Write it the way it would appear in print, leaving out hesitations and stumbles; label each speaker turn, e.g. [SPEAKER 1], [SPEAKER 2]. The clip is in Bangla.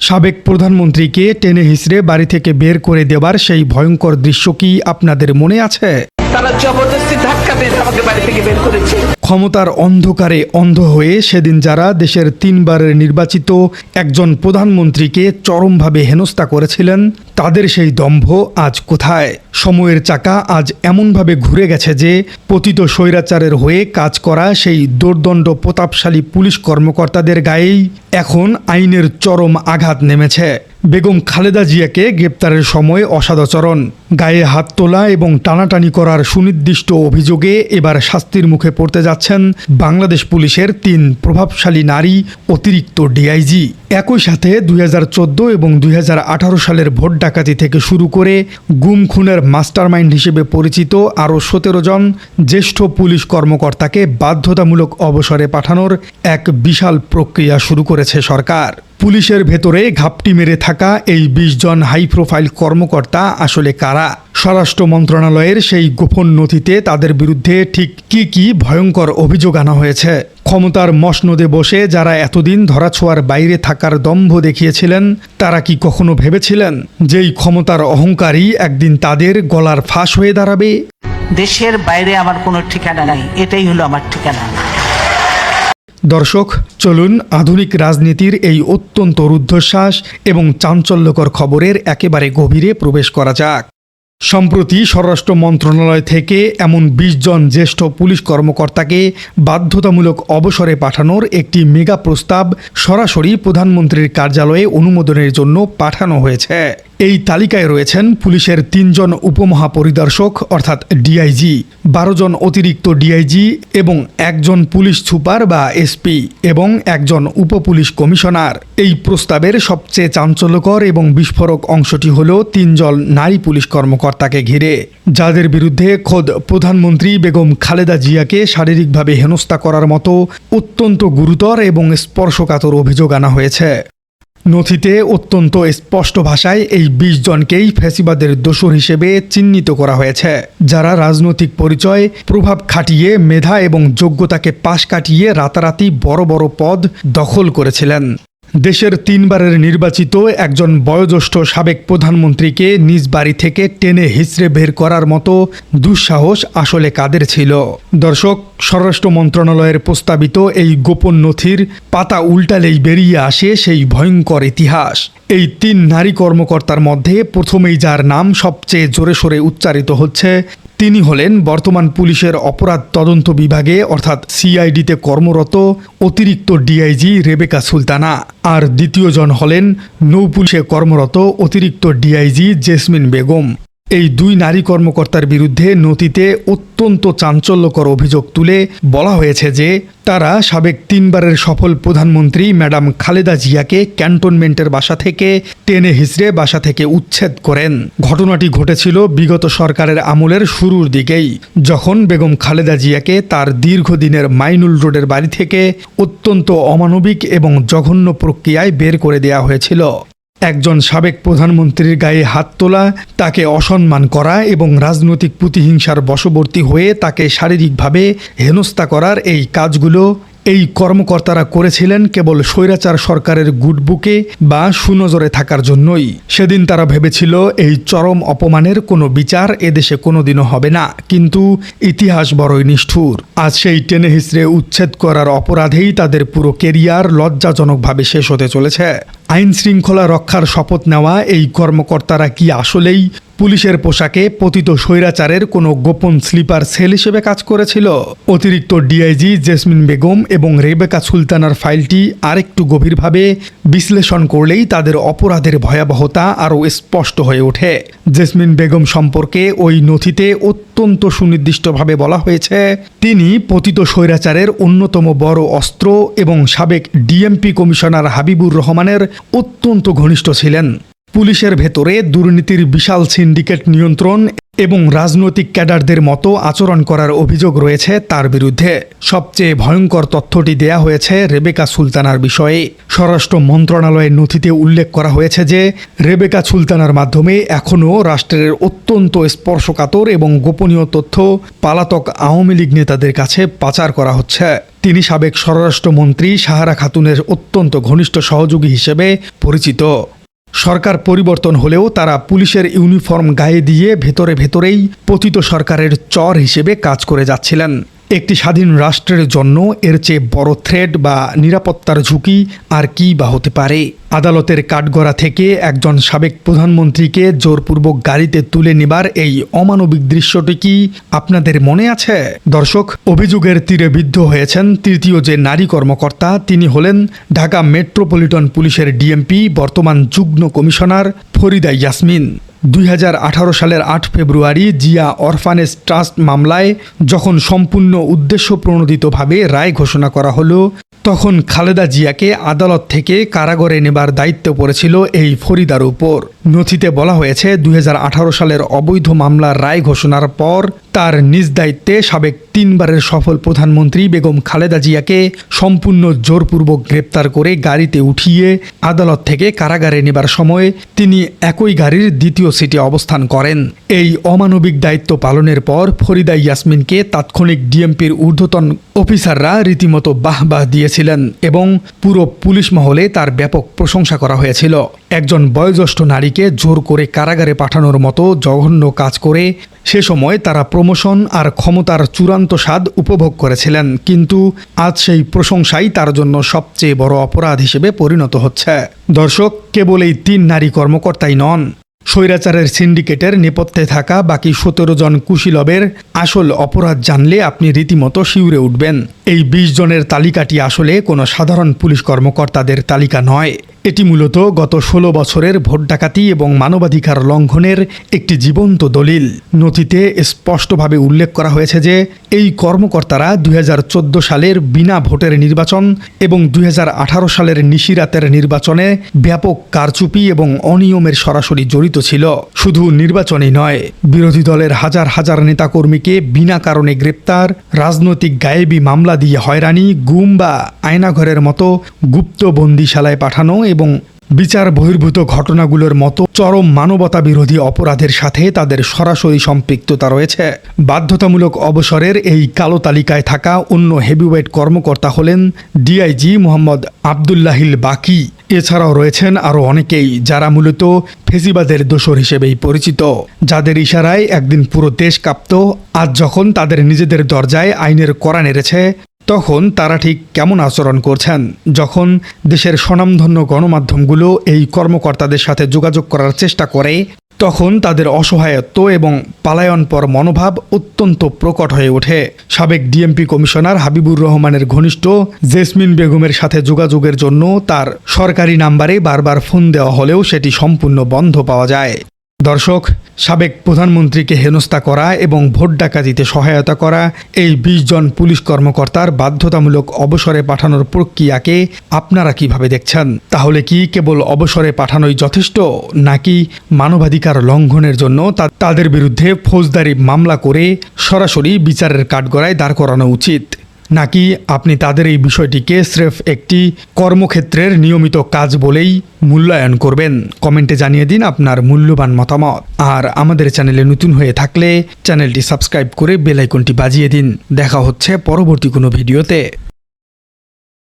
[SPEAKER 1] সাবেক প্রধানমন্ত্রীকে টেনে হিঁচড়ে বাড়ি থেকে বের করে দেবার সেই ভয়ঙ্কর দৃশ্য কি আপনাদের মনে আছে?
[SPEAKER 2] তারা জবরদস্তি ধাক্কা দিয়ে আমাকে বাড়ি থেকে বের করেছে।
[SPEAKER 1] ক্ষমতার অন্ধকারে অন্ধ হয়ে সেদিন যারা দেশের 3 বারের নির্বাচিত একজন প্রধানমন্ত্রীকে চরমভাবে হেনস্থা করেছিলেন, তাদের সেই দম্ভ আজ কোথায়? সময়ের চাকা আজ এমনভাবে ঘুরে গেছে যে পতিত স্বৈরাচারের হয়ে কাজ করা সেই দোর্দণ্ড প্রতাপশালী পুলিশ কর্মকর্তাদের গায়েই এখন আইনের চরম আঘাত নেমেছে। বেগম খালেদা জিয়াকে গ্রেপ্তারের সময় অসদাচরণ, গায়ে হাত তোলা এবং টানাটানি করার সুনির্দিষ্ট অভিযোগে এবার শাস্তির মুখে পড়তে যাচ্ছেন বাংলাদেশ পুলিশের 3 প্রভাবশালী নারী অতিরিক্ত ডিআইজি। একই সাথে 2014 এবং 2018 সালের ভোট ডাকাতি থেকে শুরু করে গুম খুনের মাস্টারমাইন্ড হিসেবে পরিচিত আরও 17 জন জ্যেষ্ঠ পুলিশ কর্মকর্তাকে বাধ্যতামূলক অবসরে পাঠানোর এক বিশাল প্রক্রিয়া শুরু করেছে সরকার। পুলিশের ভেতরে ঘাপটি মেরে থাকা এই 20 জন হাই প্রোফাইল কর্মকর্তা আসলে কারা? স্বরাষ্ট্র মন্ত্রণালয়ের সেই গোপন নথিতে তাদের বিরুদ্ধে ঠিক কি ভয়ঙ্কর অভিযোগ আনা হয়েছে? ক্ষমতার মসনদে বসে যারা এতদিন ধরাছোঁয়ার বাইরে থাকার দম্ভ দেখিয়েছিলেন, তারা কি কখনো ভেবেছিলেন যেই ক্ষমতার অহংকারই একদিন তাদের গলার ফাঁস হয়ে দাঁড়াবে?
[SPEAKER 2] দেশের বাইরে আমার কোনো ঠিকানা নাই, এটাই হলো আমার ঠিকানা।
[SPEAKER 1] দর্শক, চলুন আধুনিক রাজনীতির এই অত্যন্ত রুদ্ধশ্বাস এবং চাঞ্চল্যকর খবরের একেবারে গভীরে প্রবেশ করা যাক। সম্প্রতি স্বরাষ্ট্র মন্ত্রণালয় থেকে এমন 20 জন জ্যেষ্ঠ পুলিশ কর্মকর্তাকে বাধ্যতামূলক অবসরে পাঠানোর একটি মেগা প্রস্তাব সরাসরি প্রধানমন্ত্রীর কার্যালয়ে অনুমোদনের জন্য পাঠানো হয়েছে। এই তালিকায় রয়েছেন পুলিশের 3 জন উপমহাপরিদর্শক অর্থাৎ ডিআইজি, 12 জন অতিরিক্ত ডিআইজি এবং 1 জন পুলিশ সুপার বা এসপি এবং 1 জন উপপুলিশ কমিশনার। এই প্রস্তাবের সবচেয়ে চাঞ্চল্যকর এবং বিস্ফোরক অংশটি হল 3 জন নারী পুলিশ কর্মকর্তাকে ঘিরে, যাদের বিরুদ্ধে খোদ প্রধানমন্ত্রী বেগম খালেদা জিয়াকে শারীরিকভাবে হেনস্থা করার মতো অত্যন্ত গুরুতর এবং স্পর্শকাতর অভিযোগ আনা হয়েছে। নথিতে অত্যন্ত স্পষ্ট ভাষায় এই 20 জনকেই ফ্যাসিবাদের দোসর হিসেবে চিহ্নিত করা হয়েছে, যারা রাজনৈতিক পরিচয়, প্রভাব খাটিয়ে, মেধা এবং যোগ্যতাকে পাশ কাটিয়ে রাতারাতি বড় বড় পদ দখল করেছিলেন। দেশের 3 বারের নির্বাচিত একজন বয়োজ্যেষ্ঠ সাবেক প্রধানমন্ত্রীকে নিজ বাড়ি থেকে টেনে হিঁচড়ে বের করার মতো দুঃসাহস আসলে কাদের ছিল? দর্শক, স্বরাষ্ট্র মন্ত্রণালয়ের প্রস্তাবিত এই গোপন নথির পাতা উল্টালেই বেরিয়ে আসে সেই ভয়ঙ্কর ইতিহাস। এই 3 নারী কর্মকর্তার মধ্যে প্রথমেই যার নাম সবচেয়ে জোরে সোরে উচ্চারিত হচ্ছে, তিনি হলেন বর্তমান পুলিশের অপরাধ তদন্ত বিভাগে অর্থাৎ সিআইডিতে কর্মরত অতিরিক্ত ডিআইজি রেবেকা সুলতানা। আর দ্বিতীয় জন হলেন নৌপুলিশে কর্মরত অতিরিক্ত ডিআইজি জেসমিন বেগম। এই 2 নারী কর্মকর্তার বিরুদ্ধে নথিতে অত্যন্ত চাঞ্চল্যকর অভিযোগ তুলে বলা হয়েছে যে তারা সাবেক 3 বারের সফল প্রধানমন্ত্রী ম্যাডাম খালেদা জিয়াকে ক্যান্টনমেন্টের বাসা থেকে টেনে হিঁচড়ে বাসা থেকে উচ্ছেদ করেন। ঘটনাটি ঘটেছিল বিগত সরকারের আমলের শুরুর দিকেই, যখন বেগম খালেদা জিয়াকে তার দীর্ঘদিনের মাইনুল রোডের বাড়ি থেকে অত্যন্ত অমানবিক এবং জঘন্য প্রক্রিয়ায় বের করে দেওয়া হয়েছিল। একজন সাবেক প্রধানমন্ত্রীর গায়ে হাত তোলা, তাকে অসম্মান করা এবং রাজনৈতিক প্রতিহিংসার বশবর্তী হয়ে তাকে শারীরিকভাবে হেনস্থা করার এই কাজগুলো এই কর্মকর্তারা করেছিলেন কেবল স্বৈরাচার সরকারের গুডবুকে বা সুনজরে থাকার জন্যই। সেদিন তারা ভেবেছিল এই চরম অপমানের কোনো বিচার এদেশে কোনোদিনও হবে না, কিন্তু ইতিহাস বড়ই নিষ্ঠুর। আজ সেই টেনে হিঁচড়ে উচ্ছেদ করার অপরাধেই তাদের পুরো কেরিয়ার লজ্জাজনকভাবে শেষ হতে চলেছে। আইন শৃঙ্খলা রক্ষার শপথ নেওয়া এই কর্মকর্তারা কি আসলেই পুলিশের পোশাকে পতিত স্বৈরাচারের কোনো গোপন স্লিপার সেল হিসেবে কাজ করেছিল? অতিরিক্ত ডিআইজি জেসমিন বেগম এবং রেবেকা সুলতানার ফাইলটি আরেকটু গভীরভাবে বিশ্লেষণ করলেই তাদের অপরাধের ভয়াবহতা আরও স্পষ্ট হয়ে ওঠে। জেসমিন বেগম সম্পর্কে ওই নথিতে অত্যন্ত সুনির্দিষ্টভাবে বলা হয়েছে, তিনি পতিত স্বৈরাচারের অন্যতম বড় অস্ত্র এবং সাবেক ডিএমপি কমিশনার হাবিবুর রহমানের অত্যন্ত ঘনিষ্ঠ ছিলেন। পুলিশের ভেতরে দুর্নীতির বিশাল সিন্ডিকেট নিয়ন্ত্রণ এবং রাজনৈতিক ক্যাডারদের মতো আচরণ করার অভিযোগ রয়েছে তার বিরুদ্ধে। সবচেয়ে ভয়ঙ্কর তথ্যটি দেয়া হয়েছে রেবেকা সুলতানার বিষয়ে। স্বরাষ্ট্র মন্ত্রণালয়ের নথিতে উল্লেখ করা হয়েছে যে রেবেকা সুলতানার মাধ্যমে এখনও রাষ্ট্রের অত্যন্ত স্পর্শকাতর এবং গোপনীয় তথ্য পালাতক আওয়ামী লীগ নেতাদের কাছে পাচার করা হচ্ছে। তিনি সাবেক স্বরাষ্ট্রমন্ত্রী সাহারা খাতুনের অত্যন্ত ঘনিষ্ঠ সহযোগী হিসেবে পরিচিত। সরকার পরিবর্তন হলেও তারা পুলিশের ইউনিফর্ম গায়ে দিয়ে ভেতরে ভেতরেই পতিত সরকারের চর হিসেবে কাজ করে যাচ্ছিলেন। একটি স্বাধীন রাষ্ট্রের জন্য এর চেয়ে বড় থ্রেট বা নিরাপত্তার ঝুঁকি আর কি বা হতে পারে। আদালতের কাঠগড়া থেকে একজন সাবেক প্রধানমন্ত্রীকে জোরপূর্বক গাড়িতে তুলে নেবার এই অমানবিক দৃশ্যটি কি আপনাদের মনে আছে? দর্শক, অভিযোগের তীরে বিদ্ধ হয়েছেন তৃতীয় যে নারী কর্মকর্তা। তিনি হলেন ঢাকা মেট্রোপলিটন পুলিশের ডিএমপি, বর্তমান যুগ্ম কমিশনার ফরিদা ইয়াসমিন। 2018 সালের 8 ফেব্রুয়ারি জিয়া অরফানেজ ট্রাস্ট মামলায় যখন সম্পূর্ণ উদ্দেশ্যপ্রণোদিতভাবে রায় ঘোষণা করা হলো, তখন খালেদা জিয়াকে আদালত থেকে কারাগারে নেবার দায়িত্ব পড়েছিল এই ফরিদার উপর। নথিতে বলা হয়েছে 2018 সালের অবৈধ মামলার রায় ঘোষণার পর তার নিজ দায়িত্বে সাবেক 3 বারের সফল প্রধানমন্ত্রী বেগম খালেদা জিয়াকে সম্পূর্ণ জোরপূর্বক গ্রেপ্তার করে গাড়িতে উঠিয়ে আদালত থেকে কারাগারে নেবার সময় তিনি একই গাড়ির দ্বিতীয় সিটে অবস্থান করেন। এই অমানবিক দায়িত্ব পালনের পর ফরিদা ইয়াসমিনকে তাৎক্ষণিক ডিএমপির ঊর্ধ্বতন অফিসাররা রীতিমতো বাহবাহ দিয়েছিলেন এবং পুরো পুলিশ মহলে তার ব্যাপক প্রশংসা করা হয়েছিল। একজন বয়োজ্যেষ্ঠ নারীকে জোর করে কারাগারে পাঠানোর মতো জঘন্য কাজ করে সে সময় তারা প্রমোশন আর ক্ষমতার চূড়ান্ত স্বাদ উপভোগ করেছিলেন, কিন্তু আজ সেই প্রশংসাই তার জন্য সবচেয়ে বড় অপরাধ হিসেবে পরিণত হচ্ছে। দর্শক, কেবল এই 3 নারী কর্মকর্তাই নন, স্বৈরাচারের সিন্ডিকেটের নেপথ্যে থাকা বাকি 17 জন কুশীলবের আসল অপরাধ জানলে আপনি রীতিমতো শিউরে উঠবেন। এই 20 জনের তালিকাটি আসলে কোনো সাধারণ পুলিশ কর্মকর্তাদের তালিকা নয়। এটি মূলত গত 16 বছরের ভোট ডাকাতি এবং মানবাধিকার লঙ্ঘনের একটি জীবন্ত দলিল। নথিতে স্পষ্টভাবে উল্লেখ করা হয়েছে যে এই কর্মকর্তারা 2014 সালের বিনা ভোটের নির্বাচন এবং 2018 সালের নিশিরাতের নির্বাচনে ব্যাপক কারচুপি এবং অনিয়মের সরাসরি জড়িত ছিল। শুধু নির্বাচনই নয়, বিরোধী দলের হাজার হাজার নেতাকর্মীকে বিনা কারণে গ্রেপ্তার, রাজনৈতিক গায়েবী মামলা দিয়ে হয়রানি, গুম বা আয়নাঘরের মতো গুপ্ত বন্দিশালায় পাঠানো এবং বিচার বহির্ভূত ঘটনাগুলোর মতো চরম মানবতা বিরোধী অপরাধের সাথে তাদের সরাসরি সম্পৃক্ততা রয়েছে। বাধ্যতামূলক অবসরের এই কালো তালিকায় থাকা অন্য হেভিওয়েট কর্মকর্তা হলেন ডিআইজি মোহাম্মদ আবদুল্লাহিল বাকি। এছাড়াও রয়েছেন আরও অনেকেই যারা মূলত ফেসিবাদের দোসর হিসেবেই পরিচিত, যাদের ইশারায় একদিন পুরো দেশ কাঁপত। আজ যখন তাদের নিজেদের দরজায় আইনের কড়া নেড়েছে, তখন তারা ঠিক কেমন আচরণ করছেন? যখন দেশের স্বনামধন্য গণমাধ্যমগুলো এই কর্মকর্তাদের সাথে যোগাযোগ করার চেষ্টা করে, তখন তাদের অসহায়ত্ব এবং পালায়নপর মনোভাব অত্যন্ত প্রকট হয়ে ওঠে। সাবেক ডিএমপি কমিশনার হাবিবুর রহমানের ঘনিষ্ঠ জেসমিন বেগমের সাথে যোগাযোগের জন্য তার সরকারি নাম্বারে বারবার ফোন দেওয়া হলেও সেটি সম্পূর্ণ বন্ধ পাওয়া যায়। দর্শক, সাবেক প্রধানমন্ত্রীকে হেনস্থা করা এবং ভোট ডাকাতিতে সহায়তা করা এই 20 জন পুলিশ কর্মকর্তার বাধ্যতামূলক অবসরে পাঠানোর প্রক্রিয়াকে আপনারা কিভাবে দেখছেন? তাহলে কি কেবল অবসরে পাঠানোই যথেষ্ট, নাকি মানবাধিকার লঙ্ঘনের জন্য তাদের বিরুদ্ধে ফৌজদারি মামলা করে সরাসরি বিচারের কাঠগড়ায় দাঁড় করানো উচিত? নাকি আপনি তাদের এই বিষয়টিকে স্রেফ একটি কর্মক্ষেত্রের নিয়মিত কাজ বলেই মূল্যায়ন করবেন? কমেন্টে জানিয়ে দিন আপনার মূল্যবান মতামত। আর আমাদের চ্যানেলে নতুন হয়ে থাকলে চ্যানেলটি সাবস্ক্রাইব করে বেল আইকনটি বাজিয়ে দিন। দেখা হচ্ছে পরবর্তী কোনো ভিডিওতে।